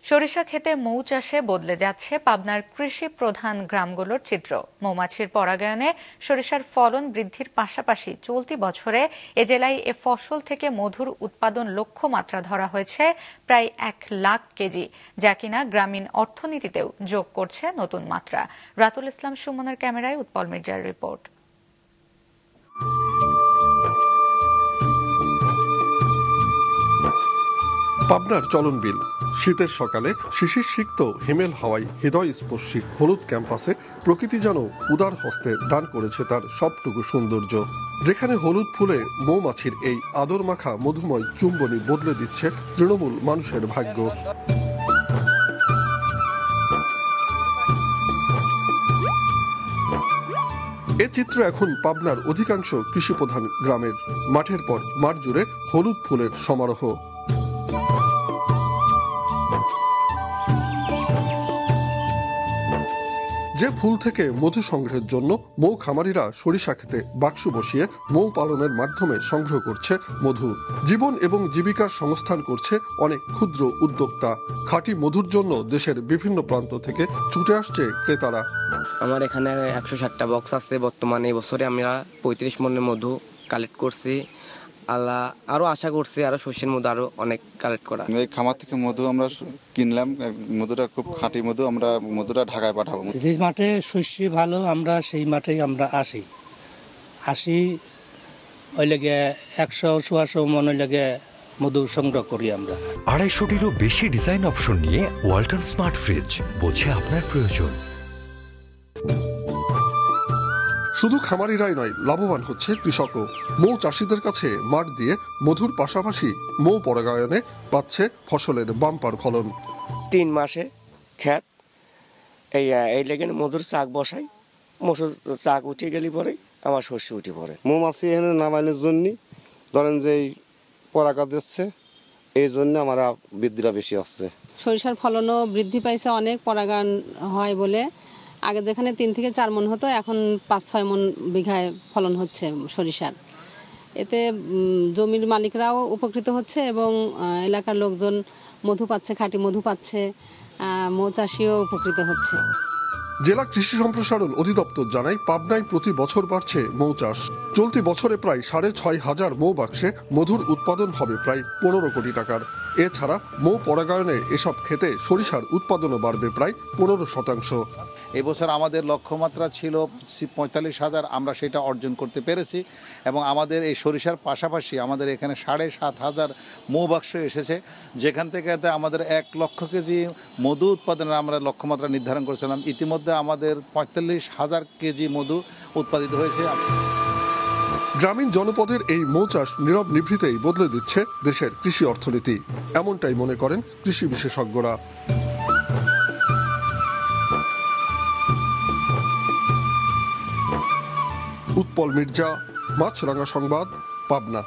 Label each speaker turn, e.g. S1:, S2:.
S1: সরিষা ক্ষেতে মৌ চাষে বদলে যাচ্ছে পাবনার কৃষি প্রধান গ্রামগুলোর চিত্র। মৌমাছির পরাগায়নে সরিষার ফলন বৃদ্ধির পাশাপাশি চলতি বছরে এ জেলায় এ ফসল থেকে মধুর উৎপাদন লক্ষ্যমাত্রা ধরা হয়েছে প্রায় 1,00,000 কেজি, যা কিনা গ্রামীণ অর্থনীতিতেও যোগ করছে নতুন মাত্রা। রাতুল ইসলাম সুমনের ক্যামেরায় উৎপল মির্জার রিপোর্ট।
S2: পাবনার চলনবিল শীতের সকালে শিশির সিক্ত হিমেল হাওয়ায় হৃদয়স্পর্শী হলুদ ক্যাম্পাসে প্রকৃতি যেন উদার হস্তে দান করেছে তার সবটুকু সৌন্দর্য। যেখানে হলুদ ফুলে মৌমাছির এই আদর মাখা মধুময় চুম্বনী বদলে দিচ্ছে তৃণমূল মানুষের ভাগ্য। এ চিত্র এখন পাবনার অধিকাংশ কৃষিপ্রধান গ্রামের। মাঠের পর মাঠ জুড়ে হলুদ ফুলের সমারোহ। যে ফুল থেকে মধু সংগ্রহের জন্য মৌ খামারিরা সরিষা খেতে বাক্স বসিয়ে মৌ পালনের মাধ্যমে সংগ্রহ করছে মধু। জীবন এবং জীবিকার সংস্থান করছে অনেক ক্ষুদ্র উদ্যোক্তা। খাঁটি মধুর জন্য দেশের বিভিন্ন প্রান্ত থেকে ছুটে আসছে ক্রেতারা।
S3: আমার এখানে 160টা বক্স আছে। বর্তমানে এই বছরে আমরা 35 মনের মধু কালেক্ট করছি। আল্লাহ আরো আশা করছি আরো শস্যের মধ্যে আরো অনেক কালেক্ট করা।
S4: এই খামার থেকে মধু আমরা কিনলাম, মধুটা খুব খাঁটি মধু। আমরা মধুটা ঢাকায় পাঠাবো।
S5: যে মাঠে শস্য ভালো আমরা সেই মাঠেই আমরা আসি ওই লেগে 100-150 মন লেগে মধু সংগ্রহ করি আমরা।
S6: 250-টিরও বেশি ডিজাইন অপশন নিয়ে ওয়ালটন স্মার্ট ফ্রিজ, বোঝে আপনার প্রয়োজন।
S2: শুধু খামারিরাই নয়, লাভবান হচ্ছে কৃষকও। মৌ চাষিদের কাছে মাঠ দিয়ে মধুর পাশাপাশি মৌ পরাগায়নে পাচ্ছে ফসলের বাম্পার ফলন।
S3: 3 মাসে ক্ষেত এই লেগে মধুর চাক বসাই, মধুর চাক উঠে গেলে পরে আমার শস্য উঠে পড়ে।
S4: মৌমাছি এখানে নামানোর জন্য ধরেন যে পরাগা দিচ্ছে, এই জন্য আমার বৃদ্ধিটা বেশি হচ্ছে।
S7: সরিষার ফলনও বৃদ্ধি পাইছে অনেক, পরাগায়ন হয় বলে। আগে যেখানে 3 থেকে 4 মন হতো, এখন 5-6 মন বিঘায় ফলন হচ্ছে সরিষার। এতে জমির মালিকরাও উপকৃত হচ্ছে এবং এলাকার লোকজন মধু পাচ্ছে, খাঁটি মধু পাচ্ছে, মৌচাষিও উপকৃত হচ্ছে।
S2: জেলা কৃষি সম্প্রসারণ অধিদপ্তর জানায়, পাবনায় প্রতি বছর বাড়ছে মৌ চাষ। চলতি বছরে প্রায় 6,500 মৌ বাক্সে মধুর উৎপাদন হবে প্রায় 15 কোটি টাকার। এছাড়া মৌ পরাগায়নে এসব ক্ষেতে সরিষার উৎপাদনও বাড়বে প্রায় 15%।
S8: এবছর আমাদের লক্ষ্যমাত্রা ছিল 45,000, আমরা সেটা অর্জন করতে পেরেছি। এবং আমাদের এই সরিষার পাশাপাশি আমাদের এখানে 7,500 মৌ বাক্স এসেছে, যেখান থেকে আমাদের 1 লক্ষ কেজি মধু উৎপাদনের আমরা লক্ষ্যমাত্রা নির্ধারণ করেছিলাম। ইতিমধ্যে আমাদের 45,000 কেজি মধু উৎপাদিত হয়েছে।
S2: গ্রামীণ জনপদের এই মৌ চাষ নীরব নিভৃতেই বদলে দিচ্ছে দেশের কৃষি অর্থনীতি, এমনটাই মনে করেন কৃষি বিশেষজ্ঞরা। উৎপল মির্জা, মাছরাঙা সংবাদ, পাবনা।